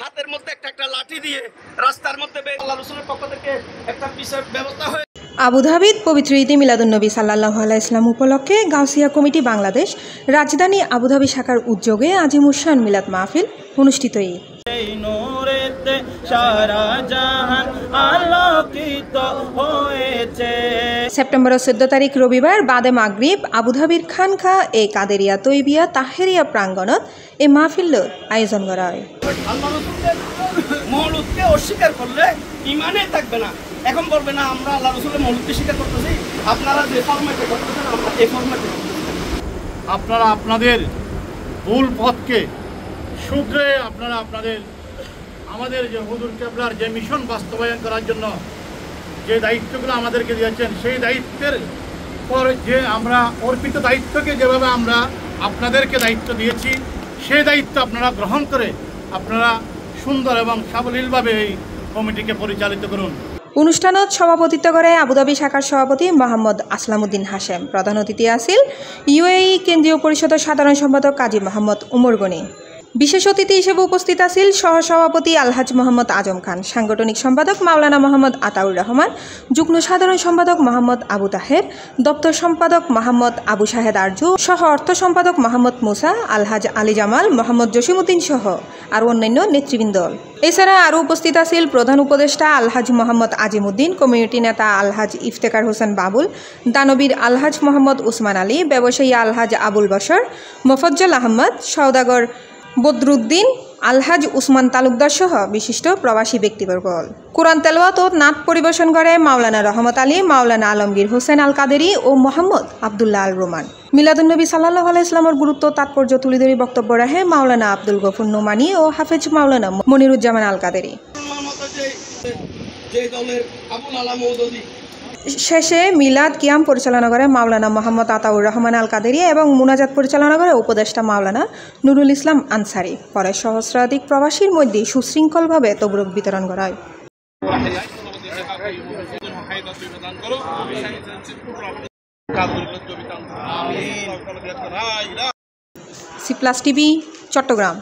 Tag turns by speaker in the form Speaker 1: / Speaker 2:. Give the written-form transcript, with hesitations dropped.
Speaker 1: হাতের মধ্যে একটা লাঠি দিয়ে রাস্তার মধ্যে আল্লাহ রাসূলের পক্ষ থেকে একটা বিশেষ ব্যবস্থা হয়।
Speaker 2: আবুধাবিত পবিত্র ঈদে মিলাদুন্নবী সাল্লাল্লাহু আলাইহি ইসলাম উপলক্ষে গাউসিয়া কমিটি বাংলাদেশ রাজধানী আবুধাবি শাখার উদ্যোগে আজিমুশান মিলাদ মাহফিল অনুষ্ঠিত। সেপ্টেম্বরের 14 তারিখ রবিবার বাদে মাগরিব আবুধাবির খানখা এ কাদেরিয়া তৈবিয়া তাহেরিয়া প্রাঙ্গণত এই মাহফিলের আয়োজন করা হয়।
Speaker 1: আল্লাহ রাসূলের মওলুদকে অস্বীকার করলে ঈমানে থাকবে না। এখন বলবে না আমরা আল্লাহ রাসূলের মওলুদকে স্বীকার করতেছি, আপনারা যে ফরম্যাটে করতেছেন আমরা এই ফরম্যাটে করতেছি।
Speaker 3: আপনারা আপনাদের ভুল পথকে শুধরে আপনারা আপনাদের আমাদের যে হুজুর কেবলার যে মিশন বাস্তবায়ন করার জন্য যে দায়িত্বগুলো আমাদেরকে দিয়েছেন সেই দায়িত্বের পর যে আমরা অর্পিত দায়িত্বকে যেভাবে আমরা আপনাদেরকে দায়িত্ব দিয়েছি সেই দায়িত্ব আপনারা গ্রহণ করে আপনারা সুন্দর এবং সাবলীলভাবে এই কমিটিকে পরিচালিত করুন।
Speaker 2: অনুষ্ঠানত সভাপতিত্ব করে আবুধাবি শাখার সভাপতি মোহাম্মদ আসলামউদ্দিন হাশেম। প্রধান অতিথি আছিল ইউএই কেন্দ্রীয় পরিষদের সাধারণ সম্পাদক কাজী মোহাম্মদ উমর গনি। বিশেষ অতিথি হিসেবে উপস্থিত আছিল সহসভাপতি আলহাজ মোহাম্মদ আজম খান, সাংগঠনিক সম্পাদক মাওলানা মোহাম্মদ আতাউর রহমান, যুগ্ম সাধারণ সম্পাদক মোহাম্মদ আবু তাহের, দপ্তর সম্পাদক মোহাম্মদ আবু শাহেদ আরজু, সহ অর্থ সম্পাদক মোহাম্মদ মুসা, আলহাজ আলী জামাল, মোহাম্মদ জসিমউদ্দিন সহ আর অন্যান্য নেতৃবৃন্দ। এছাড়া আরও উপস্থিত আছিল প্রধান উপদেষ্টা আলহাজ মোহাম্মদ আজিমউদ্দিন, কমিউনিটি নেতা আলহাজ ইফতেখার হোসেন বাবুল, দানবীর আলহাজ মোহাম্মদ উসমান আলী, ব্যবসায়ী আলহাজ আবুল বশর, মোফজ্জল আহমদ, সওদাগর বদরুদ্দিন, আলহাজ উসমান তালুকদার সহ বিশিষ্ট প্রবাসী ব্যক্তিবর্গ। কোরআন তেলাওয়াত ও নাত পরিবেশন করে মাওলানা রহমত আলী, মাওলানা আলমগীর হোসেন আল কাদেরি ও মোহাম্মদ আবদুল্লাহ আল রোমান। মিলাদুন্নবী সাল্লাল্লাহু আলাইহি ইসলামের গুরুত্ব তাৎপর্য তুলে ধরে বক্তব্য রাখে মাওলানা আব্দুল গফুর নোমানী ও হাফেজ মাওলানা মনিরুজ্জামান আল কাদেরি। শেষে মিলাদ কিয়াম পরিচালনা করে মাওলানা মোহাম্মদ আতাউর রহমান আল কাদেরি এবং মুনাজাত পরিচালনা করে উপদেষ্টা মাওলানা নুরুল ইসলাম আনসারি। পরে সহস্রাধিক প্রবাসীর মধ্যে সুশৃঙ্খলভাবে তবরুক বিতরণ করা হয়। C plus TV, Chittagong.